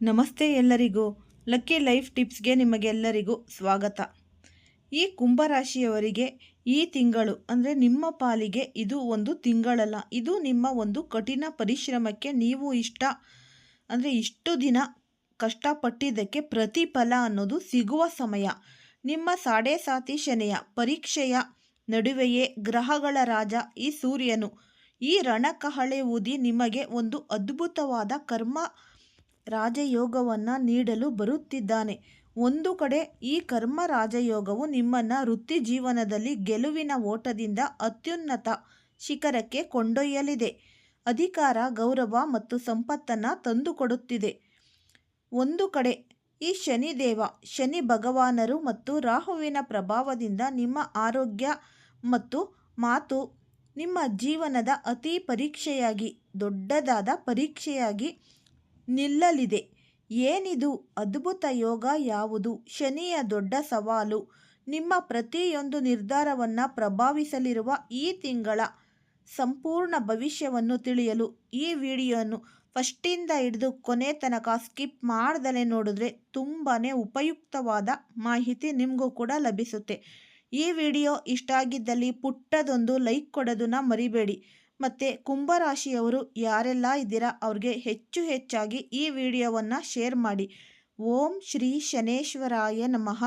ನಮಸ್ತೆ ಎಲ್ಲರಿಗೂ. Lucky life ಟಿಪ್ಸ್ಗೆ ನಿಮಗೆಲ್ಲರಿಗೂ ಸ್ವಾಗತ. ಈ ಕುಂಭರಾಶಿಯವರಿಗೆ ಈ ತಿಂಗಳು ಅಂದರೆ ನಿಮ್ಮ ಪಾಲಿಗೆ ಇದು ಒಂದು ತಿಂಗಳಲ್ಲ, ಇದು ನಿಮ್ಮ ಒಂದು ಕಠಿಣ ಪರಿಶ್ರಮಕ್ಕೆ ನೀವು ಇಷ್ಟು ದಿನ ಕಷ್ಟಪಟ್ಟಿದ್ದಕ್ಕೆ ಪ್ರತಿಫಲ ಅನ್ನೋದು ಸಿಗುವ ಸಮಯ. ನಿಮ್ಮ ಸಾಡೆ ಸಾತಿ ಶನಿಯ ಪರೀಕ್ಷೆಯ ನಡುವೆಯೇ ಗ್ರಹಗಳ ರಾಜ ಈ ಸೂರ್ಯನು ಈ ರಣಕಹಳೆ ಊದಿ ನಿಮಗೆ ಒಂದು ಅದ್ಭುತವಾದ ಕರ್ಮ ರಾಜಯೋಗವನ್ನು ನೀಡಲು ಬರುತ್ತಿದ್ದಾನೆ. ಒಂದು ಕಡೆ ಈ ಕರ್ಮ ರಾಜಯೋಗವು ನಿಮ್ಮನ್ನು ವೃತ್ತಿ ಜೀವನದಲ್ಲಿ ಗೆಲುವಿನ ಓಟದಿಂದ ಅತ್ಯುನ್ನತ ಶಿಖರಕ್ಕೆ ಕೊಂಡೊಯ್ಯಲಿದೆ. ಅಧಿಕಾರ, ಗೌರವ ಮತ್ತು ಸಂಪತ್ತನ್ನು ತಂದುಕೊಡುತ್ತಿದೆ. ಒಂದು ಕಡೆ ಈ ಶನಿ ಭಗವಾನರು ಮತ್ತು ರಾಹುವಿನ ಪ್ರಭಾವದಿಂದ ನಿಮ್ಮ ಆರೋಗ್ಯ ಮತ್ತು ಮಾತು ನಿಮ್ಮ ಜೀವನದ ಅತಿ ಪರೀಕ್ಷೆಯಾಗಿ, ದೊಡ್ಡದಾದ ಪರೀಕ್ಷೆಯಾಗಿ ನಿಲ್ಲಲಿದೆ. ಏನಿದು ಅದ್ಭುತ ಯೋಗ ಯಾವುದು? ಶನಿಯ ದೊಡ್ಡ ಸವಾಲು ನಿಮ್ಮ ಪ್ರತಿಯೊಂದು ನಿರ್ಧಾರವನ್ನು ಪ್ರಭಾವಿಸಲಿರುವ ಈ ತಿಂಗಳ ಸಂಪೂರ್ಣ ಭವಿಷ್ಯವನ್ನು ತಿಳಿಯಲು ಈ ವಿಡಿಯೋವನ್ನು ಫಸ್ಟಿಂದ ಹಿಡಿದು ಕೊನೆ ತನಕ ಸ್ಕಿಪ್ ಮಾಡ್ದಲೇ ನೋಡಿದ್ರೆ ತುಂಬಾ ಉಪಯುಕ್ತವಾದ ಮಾಹಿತಿ ನಿಮಗೂ ಕೂಡ ಲಭಿಸುತ್ತೆ. ಈ ವಿಡಿಯೋ ಇಷ್ಟ ಆಗಿದ್ದಲ್ಲಿ ಪುಟ್ಟದೊಂದು ಲೈಕ್ ಕೊಡೋದನ್ನ ಮರಿಬೇಡಿ. ಮತ್ತು ಕುಂಭರಾಶಿಯವರು ಯಾರೆಲ್ಲ ಇದ್ದೀರಾ ಅವ್ರಿಗೆ ಹೆಚ್ಚಾಗಿ ಈ ವಿಡಿಯೋವನ್ನು ಶೇರ್ ಮಾಡಿ. ಓಂ ಶ್ರೀ ಶನೇಶ್ವರಾಯ ನಮಃ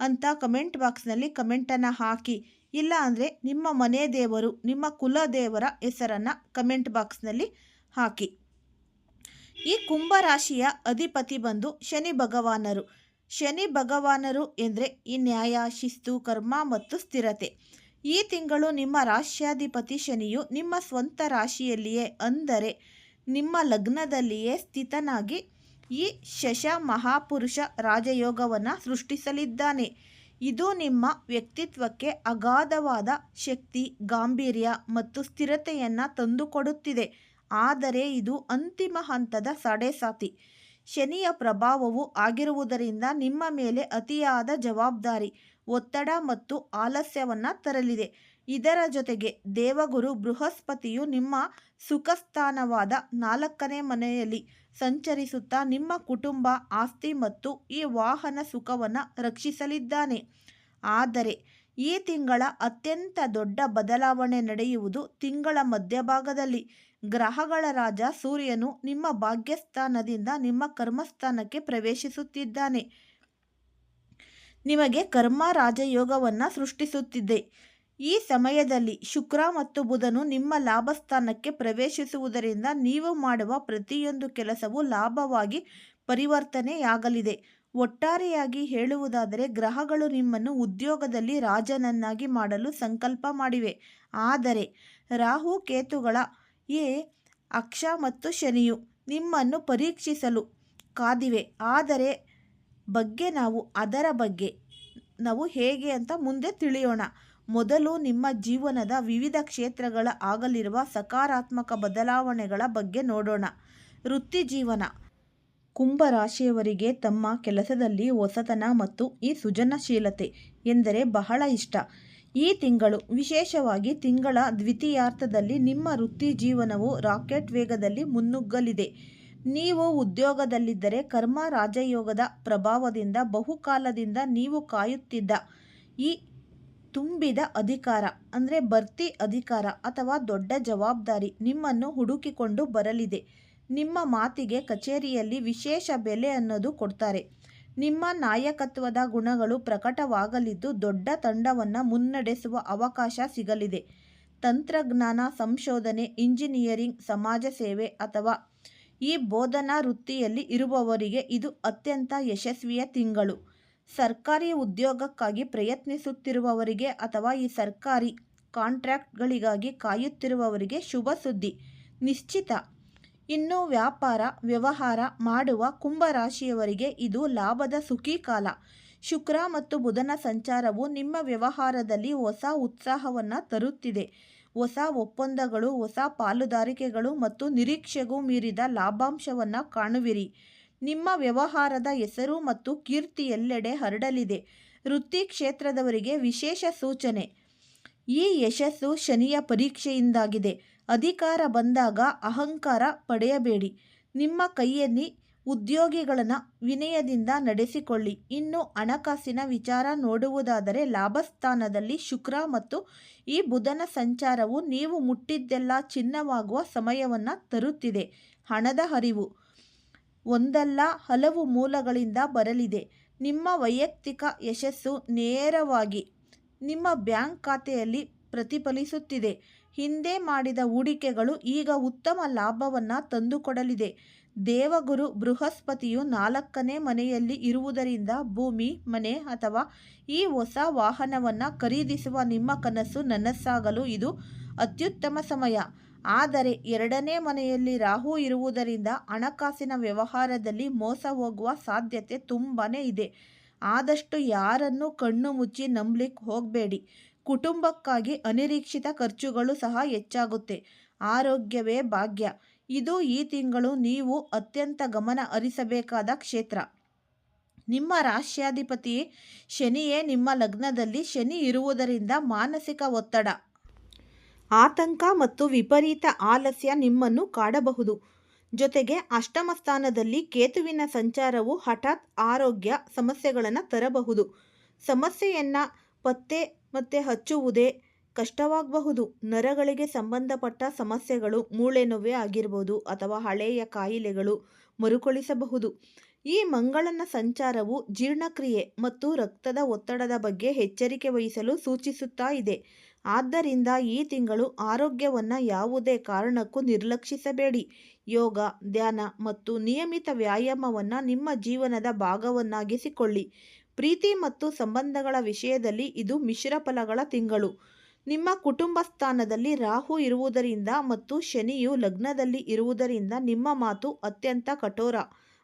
ಅಂತ ಕಮೆಂಟ್ ಬಾಕ್ಸ್ನಲ್ಲಿ ಕಮೆಂಟನ್ನು ಹಾಕಿ. ಇಲ್ಲ ಅಂದರೆ ನಿಮ್ಮ ಮನೆ ದೇವರು, ನಿಮ್ಮ ಕುಲದೇವರ ಹೆಸರನ್ನು ಕಮೆಂಟ್ ಬಾಕ್ಸ್ನಲ್ಲಿ ಹಾಕಿ. ಈ ಕುಂಭರಾಶಿಯ ಅಧಿಪತಿ ಬಂದು ಶನಿ ಭಗವಾನರು. ಶನಿ ಭಗವಾನರು ಎಂದರೆ ಈ ನ್ಯಾಯ, ಶಿಸ್ತು, ಕರ್ಮ ಮತ್ತು ಸ್ಥಿರತೆ. ಈ ತಿಂಗಳು ನಿಮ್ಮ ರಾಶ್ಯಾಧಿಪತಿ ಶನಿಯು ನಿಮ್ಮ ಸ್ವಂತ ರಾಶಿಯಲ್ಲಿಯೇ ಅಂದರೆ ನಿಮ್ಮ ಲಗ್ನದಲ್ಲಿಯೇ ಸ್ಥಿತನಾಗಿ ಈ ಶಶ ಮಹಾಪುರುಷ ರಾಜಯೋಗವನ್ನು ಸೃಷ್ಟಿಸಲಿದ್ದಾನೆ. ಇದು ನಿಮ್ಮ ವ್ಯಕ್ತಿತ್ವಕ್ಕೆ ಅಗಾಧವಾದ ಶಕ್ತಿ, ಗಾಂಭೀರ್ಯ ಮತ್ತು ಸ್ಥಿರತೆಯನ್ನು ತಂದುಕೊಡುತ್ತಿದೆ. ಆದರೆ ಇದು ಅಂತಿಮ ಹಂತದ ಸಾಡೆಸಾತಿ ಶನಿಯ ಪ್ರಭಾವವು ಆಗಿರುವುದರಿಂದ ನಿಮ್ಮ ಮೇಲೆ ಅತಿಯಾದ ಜವಾಬ್ದಾರಿ, ಒತ್ತಡ ಮತ್ತು ಆಲಸ್ಯವನ್ನು ತರಲಿದೆ. ಇದರ ಜೊತೆಗೆ ದೇವಗುರು ಬೃಹಸ್ಪತಿಯು ನಿಮ್ಮ ಸುಖಸ್ಥಾನವಾದ 4ನೇ ಮನೆಯಲ್ಲಿ ಸಂಚರಿಸುತ್ತಾ ನಿಮ್ಮ ಕುಟುಂಬ, ಆಸ್ತಿ ಮತ್ತು ಈ ವಾಹನ ಸುಖವನ್ನು ರಕ್ಷಿಸಲಿದ್ದಾನೆ. ಆದರೆ ಈ ತಿಂಗಳ ಅತ್ಯಂತ ದೊಡ್ಡ ಬದಲಾವಣೆ ನಡೆಯುವುದು ತಿಂಗಳ ಮಧ್ಯಭಾಗದಲ್ಲಿ. ಗ್ರಹಗಳ ರಾಜ ಸೂರ್ಯನು ನಿಮ್ಮ ಭಾಗ್ಯಸ್ಥಾನದಿಂದ ನಿಮ್ಮ ಕರ್ಮಸ್ಥಾನಕ್ಕೆ ಪ್ರವೇಶಿಸುತ್ತಿದ್ದಾನೆ. ನಿಮಗೆ ಕರ್ಮ ರಾಜಯೋಗವನ್ನು ಸೃಷ್ಟಿಸುತ್ತಿದೆ. ಈ ಸಮಯದಲ್ಲಿ ಶುಕ್ರ ಮತ್ತು ಬುಧನು ನಿಮ್ಮ ಲಾಭಸ್ಥಾನಕ್ಕೆ ಪ್ರವೇಶಿಸುವುದರಿಂದ ನೀವು ಮಾಡುವ ಪ್ರತಿಯೊಂದು ಕೆಲಸವೂ ಲಾಭವಾಗಿ ಪರಿವರ್ತನೆಯಾಗಲಿದೆ. ಒಟ್ಟಾರೆಯಾಗಿ ಹೇಳುವುದಾದರೆ ಗ್ರಹಗಳು ನಿಮ್ಮನ್ನು ಉದ್ಯೋಗದಲ್ಲಿ ರಾಜನನ್ನಾಗಿ ಮಾಡಲು ಸಂಕಲ್ಪ ಮಾಡಿವೆ. ಆದರೆ ರಾಹು ಕೇತುಗಳ ಈ ಅಕ್ಷ ಮತ್ತು ಶನಿಯು ನಿಮ್ಮನ್ನು ಪರೀಕ್ಷಿಸಲು ಕಾದಿವೆ. ಅದರ ಬಗ್ಗೆ ನಾವು ಹೇಗೆ ಅಂತ ಮುಂದೆ ತಿಳಿಯೋಣ. ಮೊದಲು ನಿಮ್ಮ ಜೀವನದ ವಿವಿಧ ಕ್ಷೇತ್ರಗಳ ಆಗಲಿರುವ ಸಕಾರಾತ್ಮಕ ಬದಲಾವಣೆಗಳ ಬಗ್ಗೆ ನೋಡೋಣ. ವೃತ್ತಿ ಜೀವನ. ಕುಂಭರಾಶಿಯವರಿಗೆ ತಮ್ಮ ಕೆಲಸದಲ್ಲಿ ಹೊಸತನ ಮತ್ತು ಈ ಸೃಜನಶೀಲತೆ ಎಂದರೆ ಬಹಳ ಇಷ್ಟ. ಈ ತಿಂಗಳು, ವಿಶೇಷವಾಗಿ ತಿಂಗಳ ದ್ವಿತೀಯಾರ್ಧದಲ್ಲಿ ನಿಮ್ಮ ವೃತ್ತಿ ಜೀವನವು ರಾಕೆಟ್ ವೇಗದಲ್ಲಿ ಮುನ್ನುಗ್ಗಲಿದೆ. ನೀವು ಉದ್ಯೋಗದಲ್ಲಿದ್ದರೆ ಕರ್ಮ ರಾಜಯೋಗದ ಪ್ರಭಾವದಿಂದ ಬಹುಕಾಲದಿಂದ ನೀವು ಕಾಯುತ್ತಿದ್ದ ಈ ತುಂಬಿದ ಅಧಿಕಾರ ಅಂದರೆ ಬಡ್ತಿ ಅಧಿಕಾರ ಅಥವಾ ದೊಡ್ಡ ಜವಾಬ್ದಾರಿ ನಿಮ್ಮನ್ನು ಹುಡುಕಿಕೊಂಡು ಬರಲಿದೆ. ನಿಮ್ಮ ಮಾತಿಗೆ ಕಚೇರಿಯಲ್ಲಿ ವಿಶೇಷ ಬೆಲೆ ಅನ್ನೋದು ಕೊಡ್ತಾರೆ. ನಿಮ್ಮ ನಾಯಕತ್ವದ ಗುಣಗಳು ಪ್ರಕಟವಾಗಲಿದ್ದು ದೊಡ್ಡ ತಂಡವನ್ನು ಮುನ್ನಡೆಸುವ ಅವಕಾಶ ಸಿಗಲಿದೆ. ತಂತ್ರಜ್ಞಾನ, ಸಂಶೋಧನೆ, ಇಂಜಿನಿಯರಿಂಗ್, ಸಮಾಜ ಸೇವೆ ಅಥವಾ ಈ ಬೋಧನಾ ವೃತ್ತಿಯಲ್ಲಿ ಇರುವವರಿಗೆ ಇದು ಅತ್ಯಂತ ಯಶಸ್ವಿಯ ತಿಂಗಳು. ಸರ್ಕಾರಿ ಉದ್ಯೋಗಕ್ಕಾಗಿ ಪ್ರಯತ್ನಿಸುತ್ತಿರುವವರಿಗೆ ಅಥವಾ ಈ ಸರ್ಕಾರಿ ಕಾಂಟ್ರಾಕ್ಟ್ಗಳಿಗಾಗಿ ಕಾಯುತ್ತಿರುವವರಿಗೆ ಶುಭ ಸುದ್ದಿ ನಿಶ್ಚಿತ. ಇನ್ನು ವ್ಯವಹಾರ ಮಾಡುವ ಕುಂಭರಾಶಿಯವರಿಗೆ ಇದು ಲಾಭದ ಸುಖಿ ಕಾಲ. ಶುಕ್ರ ಮತ್ತು ಬುಧನ ಸಂಚಾರವು ನಿಮ್ಮ ವ್ಯವಹಾರದಲ್ಲಿ ಹೊಸ ಉತ್ಸಾಹವನ್ನು ತರುತ್ತಿದೆ. ಹೊಸ ಒಪ್ಪಂದಗಳು, ಹೊಸ ಪಾಲುದಾರಿಕೆಗಳು ಮತ್ತು ನಿರೀಕ್ಷೆಗೂ ಮೀರಿದ ಲಾಭಾಂಶವನ್ನು ಕಾಣುವಿರಿ. ನಿಮ್ಮ ವ್ಯವಹಾರದ ಹೆಸರು ಮತ್ತು ಕೀರ್ತಿ ಎಲ್ಲೆಡೆ ಹರಡಲಿದೆ. ವೃತ್ತಿ ಕ್ಷೇತ್ರದವರಿಗೆ ವಿಶೇಷ ಸೂಚನೆ. ಈ ಯಶಸ್ಸು ಶನಿಯ ಪರೀಕ್ಷೆಯಿಂದಾಗಿದೆ. ಅಧಿಕಾರ ಬಂದಾಗ ಅಹಂಕಾರ ಪಡೆಯಬೇಡಿ. ನಿಮ್ಮ ಕೈಯಲ್ಲಿ ಉದ್ಯೋಗಿಗಳನ್ನು ವಿನಯದಿಂದ ನಡೆಸಿಕೊಳ್ಳಿ. ಇನ್ನು ಹಣಕಾಸಿನ ವಿಚಾರ ನೋಡುವುದಾದರೆ ಲಾಭಸ್ಥಾನದಲ್ಲಿ ಶುಕ್ರ ಮತ್ತು ಈ ಬುಧನ ಸಂಚಾರವು ನೀವು ಮುಟ್ಟಿದ್ದೆಲ್ಲ ಚಿನ್ನವಾಗುವ ಸಮಯವನ್ನು ತರುತ್ತಿದೆ. ಹಣದ ಹರಿವು ಒಂದಲ್ಲ ಹಲವು ಮೂಲಗಳಿಂದ ಬರಲಿದೆ. ನಿಮ್ಮ ವೈಯಕ್ತಿಕ ಯಶಸ್ಸು ನೇರವಾಗಿ ನಿಮ್ಮ ಬ್ಯಾಂಕ್ ಖಾತೆಯಲ್ಲಿ ಪ್ರತಿಫಲಿಸುತ್ತಿದೆ. ಹಿಂದೆ ಮಾಡಿದ ಹೂಡಿಕೆಗಳು ಈಗ ಉತ್ತಮ ಲಾಭವನ್ನು ತಂದುಕೊಡಲಿದೆ. ದೇವಗುರು ಬೃಹಸ್ಪತಿಯು 4ನೇ ಮನೆಯಲ್ಲಿ ಇರುವುದರಿಂದ ಭೂಮಿ, ಮನೆ ಅಥವಾ ಈ ಹೊಸ ವಾಹನವನ್ನು ಖರೀದಿಸುವ ನಿಮ್ಮ ಕನಸು ನನಸಾಗಲು ಇದು ಅತ್ಯುತ್ತಮ ಸಮಯ. ಆದರೆ 2ನೇ ಮನೆಯಲ್ಲಿ ರಾಹು ಇರುವುದರಿಂದ ಹಣಕಾಸಿನ ವ್ಯವಹಾರದಲ್ಲಿ ಮೋಸ ಹೋಗುವ ಸಾಧ್ಯತೆ ತುಂಬಾ ಇದೆ. ಆದಷ್ಟು ಯಾರನ್ನು ಕಣ್ಣು ಮುಚ್ಚಿ ನಂಬಲಿಕ್ಕೆ ಹೋಗಬೇಡಿ. ಕುಟುಂಬಕ್ಕಾಗಿ ಅನಿರೀಕ್ಷಿತ ಖರ್ಚುಗಳು ಸಹ ಹೆಚ್ಚಾಗುತ್ತೆ. ಆರೋಗ್ಯವೇ ಭಾಗ್ಯ. ಇದು ಈ ತಿಂಗಳು ನೀವು ಅತ್ಯಂತ ಗಮನ ಹರಿಸಬೇಕಾದ ಕ್ಷೇತ್ರ. ನಿಮ್ಮ ರಾಶ್ಯಾಧಿಪತಿ ಶನಿಯೇ ನಿಮ್ಮ ಲಗ್ನದಲ್ಲಿ ಶನಿ ಇರುವುದರಿಂದ ಮಾನಸಿಕ ಒತ್ತಡ, ಆತಂಕ ಮತ್ತು ವಿಪರೀತ ಆಲಸ್ಯ ನಿಮ್ಮನ್ನು ಕಾಡಬಹುದು. ಜೊತೆಗೆ ಅಷ್ಟಮ ಸ್ಥಾನದಲ್ಲಿ ಕೇತುವಿನ ಸಂಚಾರವು ಹಠಾತ್ ಆರೋಗ್ಯ ಸಮಸ್ಯೆಗಳನ್ನು ತರಬಹುದು. ಸಮಸ್ಯೆಯನ್ನು ಪತ್ತೆ ಹಚ್ಚುವುದೇ ಕಷ್ಟವಾಗಬಹುದು. ನರಗಳಿಗೆ ಸಂಬಂಧಪಟ್ಟ ಸಮಸ್ಯೆಗಳು, ಮೂಳೆ ನೋವೇ ಆಗಿರ್ಬೋದು ಅಥವಾ ಹಳೆಯ ಕಾಯಿಲೆಗಳು ಮರುಕಳಿಸಬಹುದು. ಈ ಮಂಗಳನ ಸಂಚಾರವು ಜೀರ್ಣಕ್ರಿಯೆ ಮತ್ತು ರಕ್ತದ ಒತ್ತಡದ ಬಗ್ಗೆ ಎಚ್ಚರಿಕೆ ವಹಿಸಲು ಸೂಚಿಸುತ್ತಾ ಇದೆ. ಆದ್ದರಿಂದ ಈ ತಿಂಗಳು ಆರೋಗ್ಯವನ್ನು ಯಾವುದೇ ಕಾರಣಕ್ಕೂ ನಿರ್ಲಕ್ಷಿಸಬೇಡಿ. ಯೋಗ, ಧ್ಯಾನ ಮತ್ತು ನಿಯಮಿತ ವ್ಯಾಯಾಮವನ್ನು ನಿಮ್ಮ ಜೀವನದ ಭಾಗವನ್ನಾಗಿಸಿಕೊಳ್ಳಿ. ಪ್ರೀತಿ ಮತ್ತು ಸಂಬಂಧಗಳ ವಿಷಯದಲ್ಲಿ ಇದು ಮಿಶ್ರ ಫಲಗಳ ತಿಂಗಳು. ನಿಮ್ಮ ಕುಟುಂಬ ಸ್ಥಾನದಲ್ಲಿ ರಾಹು ಇರುವುದರಿಂದ ಮತ್ತು ಶನಿಯು ಲಗ್ನದಲ್ಲಿ ಇರುವುದರಿಂದ ನಿಮ್ಮ ಮಾತು ಅತ್ಯಂತ ಕಠೋರ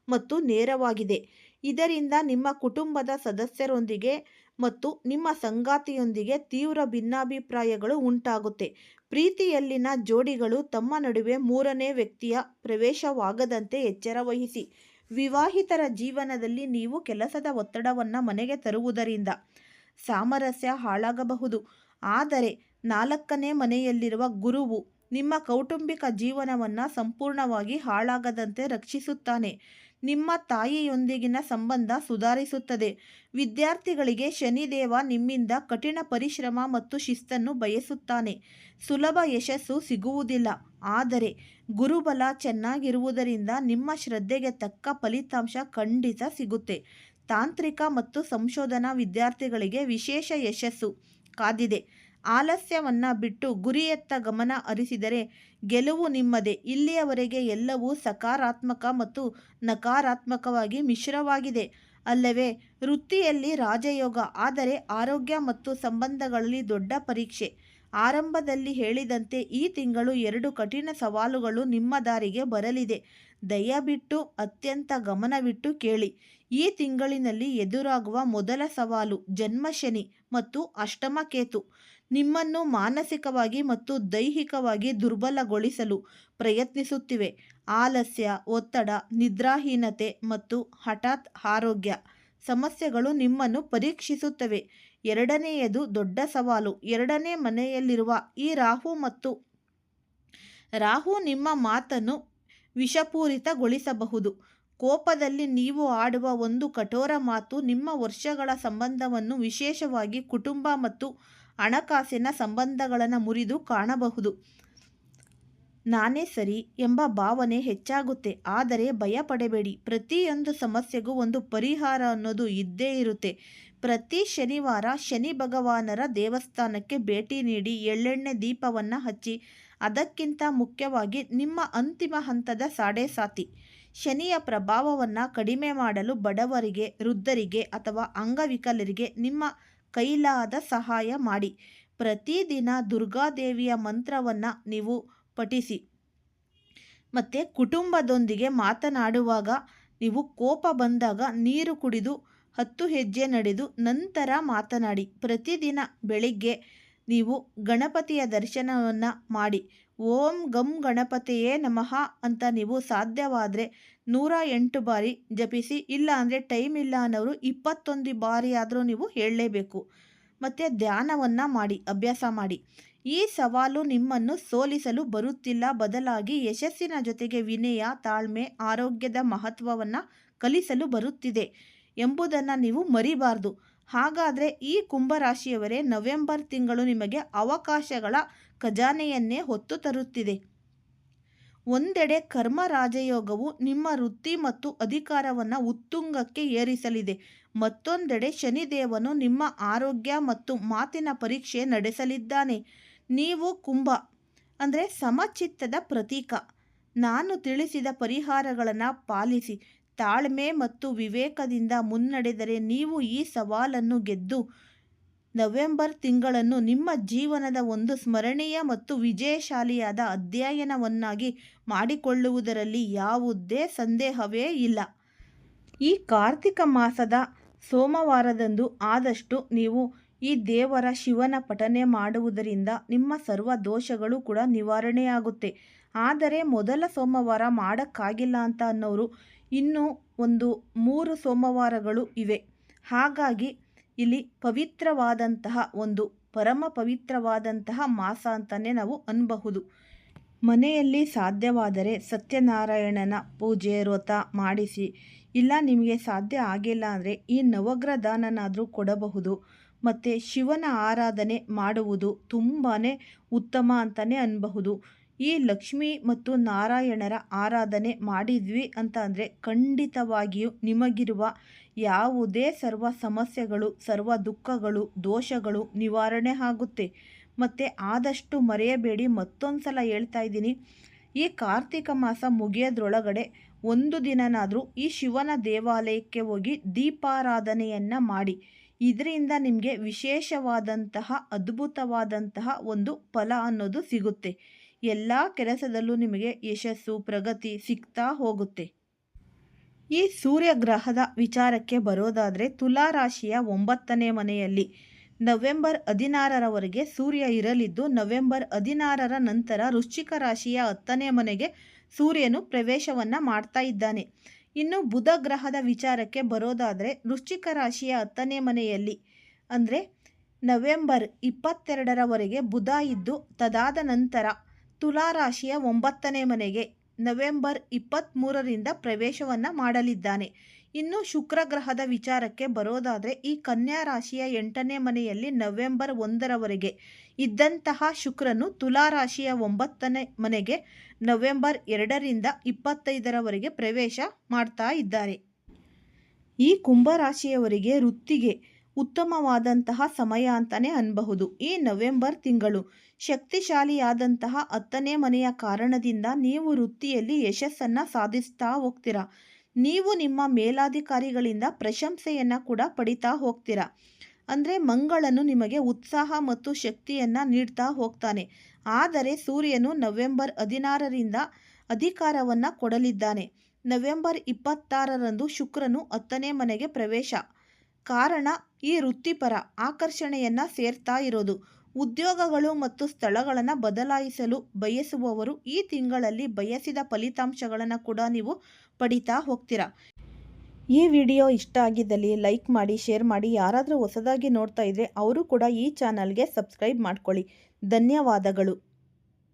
ಮತ್ತು ನೇರವಾಗಿದೆ. ಇದರಿಂದ ನಿಮ್ಮ ಕುಟುಂಬದ ಸದಸ್ಯರೊಂದಿಗೆ ಮತ್ತು ನಿಮ್ಮ ಸಂಗಾತಿಯೊಂದಿಗೆ ತೀವ್ರ ಭಿನ್ನಾಭಿಪ್ರಾಯಗಳು ಉಂಟಾಗುತ್ತೆ. ಪ್ರೀತಿಯಲ್ಲಿನ ಜೋಡಿಗಳು ತಮ್ಮ ನಡುವೆ 3ನೇ ವ್ಯಕ್ತಿಯ ಪ್ರವೇಶವಾಗದಂತೆ ಎಚ್ಚರ ವಹಿಸಿ. ವಿವಾಹಿತರ ಜೀವನದಲ್ಲಿ ನೀವು ಕೆಲಸದ ಒತ್ತಡವನ್ನು ಮನೆಗೆ ತರುವುದರಿಂದ ಸಾಮರಸ್ಯ ಹಾಳಾಗಬಹುದು. ಆದರೆ 4ನೇ ಮನೆಯಲ್ಲಿರುವ ಗುರುವು ನಿಮ್ಮ ಕೌಟುಂಬಿಕ ಜೀವನವನ್ನು ಸಂಪೂರ್ಣವಾಗಿ ಹಾಳಾಗದಂತೆ ರಕ್ಷಿಸುತ್ತಾನೆ. ನಿಮ್ಮ ತಾಯಿಯೊಂದಿಗಿನ ಸಂಬಂಧ ಸುಧಾರಿಸುತ್ತದೆ. ವಿದ್ಯಾರ್ಥಿಗಳಿಗೆ ಶನಿದೇವ ನಿಮ್ಮಿಂದ ಕಠಿಣ ಪರಿಶ್ರಮ ಮತ್ತು ಶಿಸ್ತನ್ನು ಬಯಸುತ್ತಾನೆ. ಸುಲಭ ಯಶಸ್ಸು ಸಿಗುವುದಿಲ್ಲ, ಆದರೆ ಗುರುಬಲ ಚೆನ್ನಾಗಿರುವುದರಿಂದ ನಿಮ್ಮ ಶ್ರದ್ಧೆಗೆ ತಕ್ಕ ಫಲಿತಾಂಶ ಖಂಡಿತ ಸಿಗುತ್ತೆ. ತಾಂತ್ರಿಕ ಮತ್ತು ಸಂಶೋಧನಾ ವಿದ್ಯಾರ್ಥಿಗಳಿಗೆ ವಿಶೇಷ ಯಶಸ್ಸು ಕಾದಿದೆ. ಆಲಸ್ಯವನ್ನು ಬಿಟ್ಟು ಗುರಿಯತ್ತ ಗಮನ ಹರಿಸಿದರೆ ಗೆಲುವು ನಿಮ್ಮದೇ. ಇಲ್ಲಿಯವರೆಗೆ ಎಲ್ಲವೂ ಸಕಾರಾತ್ಮಕ ಮತ್ತು ನಕಾರಾತ್ಮಕವಾಗಿ ಮಿಶ್ರವಾಗಿದೆ ಅಲ್ಲವೇ? ವೃತ್ತಿಯಲ್ಲಿ ರಾಜಯೋಗ, ಆದರೆ ಆರೋಗ್ಯ ಮತ್ತು ಸಂಬಂಧಗಳಲ್ಲಿ ದೊಡ್ಡ ಪರೀಕ್ಷೆ. ಆರಂಭದಲ್ಲಿ ಹೇಳಿದಂತೆ ಈ ತಿಂಗಳು 2 ಕಠಿಣ ಸವಾಲುಗಳು ನಿಮ್ಮ ದಾರಿಗೆ ಬರಲಿದೆ. ದಯವಿಟ್ಟು ಅತ್ಯಂತ ಗಮನವಿಟ್ಟು ಕೇಳಿ. ಈ ತಿಂಗಳಿನಲ್ಲಿ ಎದುರಾಗುವ ಮೊದಲ ಸವಾಲು ಜನ್ಮಶನಿ ಮತ್ತು ಅಷ್ಟಮ ಕೇತು ನಿಮ್ಮನ್ನು ಮಾನಸಿಕವಾಗಿ ಮತ್ತು ದೈಹಿಕವಾಗಿ ದುರ್ಬಲಗೊಳಿಸಲು ಪ್ರಯತ್ನಿಸುತ್ತಿವೆ. ಆಲಸ್ಯ, ಒತ್ತಡ, ನಿದ್ರಾಹೀನತೆ ಮತ್ತು ಹಠಾತ್ ಆರೋಗ್ಯ ಸಮಸ್ಯೆಗಳು ನಿಮ್ಮನ್ನು ಪರೀಕ್ಷಿಸುತ್ತವೆ. 2ನೇಯದು ದೊಡ್ಡ ಸವಾಲು. 2ನೇ ಮನೆಯಲ್ಲಿರುವ ಈ ರಾಹು ನಿಮ್ಮ ಮಾತನ್ನು ವಿಷಪೂರಿತಗೊಳಿಸಬಹುದು. ಕೋಪದಲ್ಲಿ ನೀವು ಆಡುವ ಒಂದು ಕಠೋರ ಮಾತು ನಿಮ್ಮ ವರ್ಷಗಳ ಸಂಬಂಧವನ್ನು, ವಿಶೇಷವಾಗಿ ಕುಟುಂಬ ಮತ್ತು ಹಣಕಾಸಿನ ಸಂಬಂಧಗಳನ್ನು ಮುರಿದು ಕಾಣಬಹುದು. ನಾನೇ ಸರಿ ಎಂಬ ಭಾವನೆ ಹೆಚ್ಚಾಗುತ್ತೆ. ಆದರೆ ಭಯಪಡಬೇಡಿ, ಪ್ರತಿಯೊಂದು ಸಮಸ್ಯೆಗೂ ಒಂದು ಪರಿಹಾರ ಅನ್ನೋದು ಇದ್ದೇ ಇರುತ್ತೆ. ಪ್ರತಿ ಶನಿವಾರ ಶನಿ ಭಗವಾನರ ದೇವಸ್ಥಾನಕ್ಕೆ ಭೇಟಿ ನೀಡಿ ಎಳ್ಳೆಣ್ಣೆ ದೀಪವನ್ನು ಹಚ್ಚಿ. ಅದಕ್ಕಿಂತ ಮುಖ್ಯವಾಗಿ ನಿಮ್ಮ ಅಂತಿಮ ಹಂತದ ಸಾಡೆ-ಸಾತಿ ಶನಿಯ ಪ್ರಭಾವವನ್ನು ಕಡಿಮೆ ಮಾಡಲು ಬಡವರಿಗೆ, ವೃದ್ಧರಿಗೆ ಅಥವಾ ಅಂಗವಿಕಲರಿಗೆ ನಿಮ್ಮ ಕೈಲಾದ ಸಹಾಯ ಮಾಡಿ. ಪ್ರತಿದಿನ ದುರ್ಗಾದೇವಿಯ ಮಂತ್ರವನ್ನು ನೀವು ಪಠಿಸಿ. ಮತ್ತು ಕುಟುಂಬದೊಂದಿಗೆ ಮಾತನಾಡುವಾಗ ನೀವು ಕೋಪ ಬಂದಾಗ ನೀರು ಕುಡಿದು 10 ಹೆಜ್ಜೆ ನಡೆದು ನಂತರ ಮಾತನಾಡಿ. ಪ್ರತಿದಿನ ಬೆಳಿಗ್ಗೆ ನೀವು ಗಣಪತಿಯ ದರ್ಶನವನ್ನು ಮಾಡಿ. ಓಂ ಗಂ ಗಣಪತಿಯೇ ನಮಃ ಅಂತ ನೀವು ಸಾಧ್ಯವಾದರೆ 108 ಬಾರಿ ಜಪಿಸಿ. ಇಲ್ಲ ಅಂದರೆ ಟೈಮ್ ಇಲ್ಲ ಅನ್ನೋರು 21 ಬಾರಿ ಆದರೂ ನೀವು ಹೇಳಲೇಬೇಕು. ಮತ್ತು ಧ್ಯಾನವನ್ನು ಮಾಡಿ, ಅಭ್ಯಾಸ ಮಾಡಿ. ಈ ಸವಾಲು ನಿಮ್ಮನ್ನು ಸೋಲಿಸಲು ಬರುತ್ತಿಲ್ಲ, ಬದಲಾಗಿ ಯಶಸ್ಸಿನ ಜೊತೆಗೆ ವಿನಯ, ತಾಳ್ಮೆ, ಆರೋಗ್ಯದ ಮಹತ್ವವನ್ನು ಕಲಿಸಲು ಬರುತ್ತಿದೆ ಎಂಬುದನ್ನು ನೀವು ಮರಿಬಾರ್ದು. ಹಾಗಾದರೆ ಈ ಕುಂಭರಾಶಿಯವರೇ, ನವೆಂಬರ್ ತಿಂಗಳು ನಿಮಗೆ ಅವಕಾಶಗಳ ಖಜಾನೆಯನ್ನೇ ಹೊತ್ತು ತರುತ್ತಿದೆ. ಒಂದೆಡೆ ಕರ್ಮ ರಾಜಯೋಗವು ನಿಮ್ಮ ವೃತ್ತಿ ಮತ್ತು ಅಧಿಕಾರವನ್ನು ಉತ್ತುಂಗಕ್ಕೆ ಏರಿಸಲಿದೆ. ಮತ್ತೊಂದೆಡೆ ಶನಿದೇವನು ನಿಮ್ಮ ಆರೋಗ್ಯ ಮತ್ತು ಮಾತಿನ ಪರೀಕ್ಷೆ ನಡೆಸಲಿದ್ದಾನೆ. ನೀವು ಕುಂಭ ಅಂದರೆ ಸಮಚಿತ್ತದ ಪ್ರತೀಕ. ನಾನು ತಿಳಿಸಿದ ಪರಿಹಾರಗಳನ್ನು ಪಾಲಿಸಿ ತಾಳ್ಮೆ ಮತ್ತು ವಿವೇಕದಿಂದ ಮುನ್ನಡೆದರೆ ನೀವು ಈ ಸವಾಲನ್ನು ಗೆದ್ದು ನವೆಂಬರ್ ತಿಂಗಳನ್ನು ನಿಮ್ಮ ಜೀವನದ ಒಂದು ಸ್ಮರಣೀಯ ಮತ್ತು ವಿಜಯಶಾಲಿಯಾದ ಅಧ್ಯಯನವನ್ನಾಗಿ ಮಾಡಿಕೊಳ್ಳುವುದರಲ್ಲಿ ಯಾವುದೇ ಸಂದೇಹವೇ ಇಲ್ಲ. ಈ ಕಾರ್ತಿಕ ಮಾಸದ ಸೋಮವಾರದಂದು ಆದಷ್ಟು ನೀವು ಈ ದೇವರ ಶಿವನ ಪಠನೆ ಮಾಡುವುದರಿಂದ ನಿಮ್ಮ ಸರ್ವ ದೋಷಗಳು ಕೂಡ ನಿವಾರಣೆಯಾಗುತ್ತೆ. ಆದರೆ ಮೊದಲ ಸೋಮವಾರ ಮಾಡೋಕ್ಕಾಗಿಲ್ಲ ಅಂತ ಅನ್ನೋರು ಇನ್ನೂ ಒಂದು 3 ಸೋಮವಾರಗಳು ಇವೆ. ಹಾಗಾಗಿ ಇಲ್ಲಿ ಪವಿತ್ರವಾದಂತಹ ಒಂದು ಪರಮ ಪವಿತ್ರವಾದಂತಹ ಮಾಸ ಅಂತಲೇ ನಾವು ಅನ್ನಬಹುದು. ಮನೆಯಲ್ಲಿ ಸಾಧ್ಯವಾದರೆ ಸತ್ಯನಾರಾಯಣನ ಪೂಜೆ ವ್ರತ ಮಾಡಿಸಿ, ಇಲ್ಲ ನಿಮಗೆ ಸಾಧ್ಯ ಆಗಿಲ್ಲ ಅಂದರೆ ಈ ನವಗ್ರಹ ದಾನನಾದರೂ ಕೊಡಬಹುದು. ಮತ್ತು ಶಿವನ ಆರಾಧನೆ ಮಾಡುವುದು ತುಂಬಾ ಉತ್ತಮ ಅಂತಲೇ ಅನ್ನಬಹುದು. ಈ ಲಕ್ಷ್ಮಿ ಮತ್ತು ನಾರಾಯಣರ ಆರಾಧನೆ ಮಾಡಿದ್ವಿ ಅಂತ ಅಂದರೆ ಖಂಡಿತವಾಗಿಯೂ ನಿಮಗಿರುವ ಯಾವುದೇ ಸರ್ವ ಸಮಸ್ಯೆಗಳು, ಸರ್ವ ದುಃಖಗಳು, ದೋಷಗಳು ನಿವಾರಣೆ ಆಗುತ್ತೆ. ಮತ್ತು ಆದಷ್ಟು ಮರೆಯಬೇಡಿ, ಮತ್ತೊಂದು ಸಲ ಹೇಳ್ತಾ ಇದ್ದೀನಿ, ಈ ಕಾರ್ತಿಕ ಮಾಸ ಮುಗಿಯೋದ್ರೊಳಗಡೆ ಒಂದು ದಿನನಾದರೂ ಈ ಶಿವನ ದೇವಾಲಯಕ್ಕೆ ಹೋಗಿ ದೀಪಾರಾಧನೆಯನ್ನು ಮಾಡಿ. ಇದರಿಂದ ನಿಮಗೆ ವಿಶೇಷವಾದಂತಹ ಅದ್ಭುತವಾದಂತಹ ಒಂದು ಫಲ ಅನ್ನೋದು ಸಿಗುತ್ತೆ. ಎಲ್ಲ ಕೆಲಸದಲ್ಲೂ ನಿಮಗೆ ಯಶಸ್ಸು, ಪ್ರಗತಿ ಸಿಗ್ತಾ ಹೋಗುತ್ತೆ. ಈ ಸೂರ್ಯಗ್ರಹದ ವಿಚಾರಕ್ಕೆ ಬರೋದಾದರೆ ತುಲಾ ರಾಶಿಯ 9ನೇ ಮನೆಯಲ್ಲಿ ನವೆಂಬರ್ 16ರವರೆಗೆ ಸೂರ್ಯ ಇರಲಿದ್ದು, ನವೆಂಬರ್ 16ರ ನಂತರ ವೃಶ್ಚಿಕ ರಾಶಿಯ 10ನೇ ಮನೆಗೆ ಸೂರ್ಯನು ಪ್ರವೇಶವನ್ನು ಮಾಡ್ತಾ ಇದ್ದಾನೆ. ಇನ್ನು ಬುಧ ಗ್ರಹದ ವಿಚಾರಕ್ಕೆ ಬರೋದಾದರೆ ವೃಶ್ಚಿಕ ರಾಶಿಯ 10ನೇ ಮನೆಯಲ್ಲಿ ಅಂದರೆ ನವೆಂಬರ್ 22ರವರೆಗೆ ಬುಧ ಇದ್ದು, ತದಾದ ನಂತರ ತುಲಾ ರಾಶಿಯ 9ನೇ ಮನೆಗೆ ನವೆಂಬರ್ 23ರಿಂದ ಪ್ರವೇಶವನ್ನು ಮಾಡಲಿದ್ದಾನೆ. ಇನ್ನು ಶುಕ್ರ ಗ್ರಹದ ವಿಚಾರಕ್ಕೆ ಬರೋದಾದರೆ ಈ ಕನ್ಯಾ ರಾಶಿಯ 8ನೇ ಮನೆಯಲ್ಲಿ ನವೆಂಬರ್ 1ರವರೆಗೆ ಇದ್ದಂತಹ ಶುಕ್ರನು ತುಲಾ ರಾಶಿಯ 9ನೇ ಮನೆಗೆ ನವೆಂಬರ್ 2ರಿಂದ 25ರವರೆಗೆ ಪ್ರವೇಶ ಮಾಡ್ತಾ ಇದ್ದಾರೆ. ಈ ಕುಂಭರಾಶಿಯವರಿಗೆ ವೃತ್ತಿಗೆ ಉತ್ತಮವಾದಂತಹ ಸಮಯ ಅಂತಲೇ ಅನ್ನಬಹುದು. ಈ ನವೆಂಬರ್ ತಿಂಗಳು ಶಕ್ತಿಶಾಲಿಯಾದಂತಹ 10ನೇ ಮನೆಯ ಕಾರಣದಿಂದ ನೀವು ವೃತ್ತಿಯಲ್ಲಿ ಯಶಸ್ಸನ್ನು ಸಾಧಿಸ್ತಾ ಹೋಗ್ತೀರಾ. ನೀವು ನಿಮ್ಮ ಮೇಲಾಧಿಕಾರಿಗಳಿಂದ ಪ್ರಶಂಸೆಯನ್ನು ಕೂಡ ಪಡಿತಾ ಹೋಗ್ತೀರಾ. ಅಂದರೆ ಮಂಗಳನು ನಿಮಗೆ ಉತ್ಸಾಹ ಮತ್ತು ಶಕ್ತಿಯನ್ನು ನೀಡ್ತಾ ಹೋಗ್ತಾನೆ. ಆದರೆ ಸೂರ್ಯನು ನವೆಂಬರ್ 16ರಿಂದ ಅಧಿಕಾರವನ್ನು ಕೊಡಲಿದ್ದಾನೆ. ನವೆಂಬರ್ 26ರಂದು ಶುಕ್ರನು 10ನೇ ಮನೆಗೆ ಪ್ರವೇಶ. ಕಾರಣ ಈ ವೃತ್ತಿಪರ ಆಕರ್ಷಣೆಯನ್ನು ಸೇರ್ತಾ ಇರೋದು. ಉದ್ಯೋಗಗಳು ಮತ್ತು ಸ್ಥಳಗಳನ್ನು ಬದಲಾಯಿಸಲು ಬಯಸುವವರು ಈ ತಿಂಗಳಲ್ಲಿ ಬಯಸಿದ ಫಲಿತಾಂಶಗಳನ್ನು ಕೂಡ ನೀವು ಪಡಿತಾ ಹೋಗ್ತೀರಾ. ಈ ವಿಡಿಯೋ ಇಷ್ಟ ಆಗಿದ್ದಲ್ಲಿ ಲೈಕ್ ಮಾಡಿ, ಶೇರ್ ಮಾಡಿ. ಯಾರಾದರೂ ಹೊಸದಾಗಿ ನೋಡ್ತಾ ಇದ್ದರೆ ಅವರು ಕೂಡ ಈ ಚಾನಲ್ಗೆ ಸಬ್ಸ್ಕ್ರೈಬ್ ಮಾಡ್ಕೊಳ್ಳಿ. ಧನ್ಯವಾದಗಳು.